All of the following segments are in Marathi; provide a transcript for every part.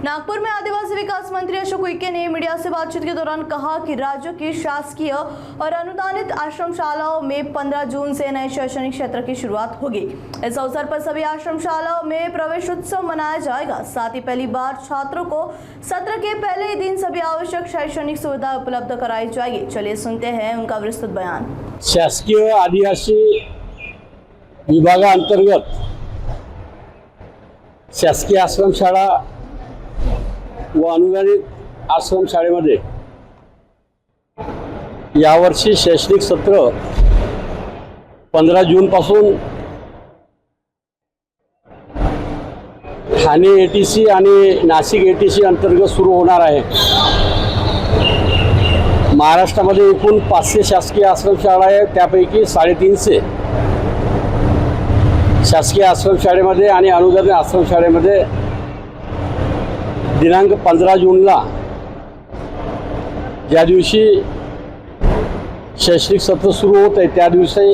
नागपुर में आदिवासी विकास मंत्री अशोक उइके ने मीडिया से बातचीत के दौरान कहा कि राज्य की शासकीय और अनुदानित आश्रमशालाओं में 15 जून से नए शैक्षणिक सत्र की शुरुआत होगी। इस अवसर पर सभी आश्रमशालाओं में प्रवेश उत्सव मनाया जाएगा। साथ ही पहली बार छात्रों को सत्र के पहले ही दिन सभी आवश्यक शैक्षणिक सुविधा उपलब्ध कराई जाएगी। चलिए सुनते हैं उनका विस्तृत बयान। शासकीय आदिवासी विभागाअंतर्गत शासकीय आश्रमशाळा व अनुदानित आश्रमशाळेमध्ये यावर्षी शैक्षणिक सत्र 15 जून पासून ठाणे एटीसी आणि नाशिक एटीसी अंतर्गत सुरू होणार आहे। महाराष्ट्रामध्ये एकूण 500 शासकीय आश्रमशाळा आहेत, त्यापैकी 350 शासकीय आश्रमशाळेमध्ये आणि अनुदानित आश्रमशाळेमध्ये दिनांक 15 जूनला ज्या दिवशी शैक्षणिक सत्र सुरू होत आहे त्या दिवशी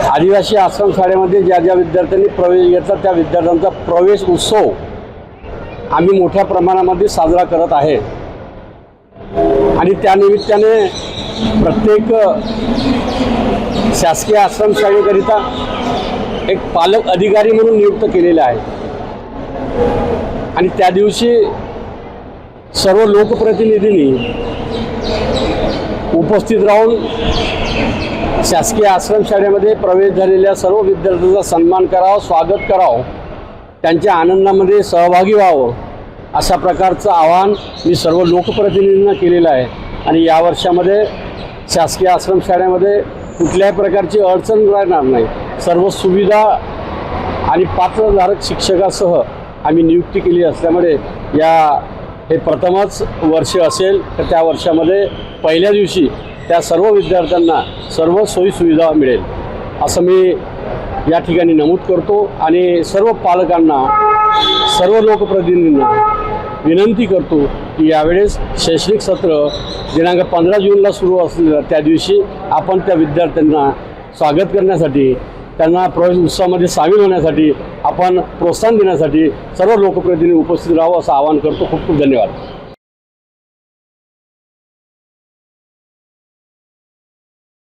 आदिवासी आश्रमशाळेमध्ये ज्या ज्या विद्यार्थ्यांनी प्रवेश घेतला त्या विद्यार्थ्यांचा प्रवेश उत्सव आम्ही मोठ्या प्रमाणामध्ये साजरा करत आहे आणि त्या निमित्ताने प्रत्येक शासकीय आश्रमशाळेकरिता एक पालक अधिकारी म्हणून नियुक्त केलेला आहे आणि त्या दिवशी सर्व लोकप्रतिनिधींनी उपस्थित राहून शासकीय आश्रमशाळेमध्ये प्रवेश झालेल्या सर्व विद्यार्थ्यांचा सन्मान करावा, स्वागत करावं, त्यांच्या आनंदामध्ये सहभागी व्हावं अशा प्रकारचं आवाहन मी सर्व लोकप्रतिनिधींना केलेलं आहे। आणि या वर्षामध्ये शासकीय आश्रमशाळेमध्ये कुठल्याही प्रकारची अडचण राहणार नाही। सर्व सुविधा आणि पात्रधारक शिक्षकासह आम्ही नियुक्ती केली असल्यामुळे हे प्रथमच वर्ष असेल तर त्या वर्षामध्ये पहिल्या दिवशी त्या सर्व विद्यार्थ्यांना सर्व सोयी सुविधा मिळेल असं मी या ठिकाणी नमूद करतो आणि सर्व पालकांना, सर्व लोकप्रतिनिधींना विनंती करतो की यावेळेस शैक्षणिक सत्र दिनांक 15 जूनला सुरू असलेल्या त्या दिवशी आपण त्या विद्यार्थ्यांना स्वागत करण्यासाठी, त्यांना प्रवेश उत्सवामध्ये सामील होण्यासाठी, आपण प्रोत्साहन देण्यासाठी सर्व लोकप्रतिनिधी उपस्थित राहावं असं आवाहन करतो। खूप खूप धन्यवाद।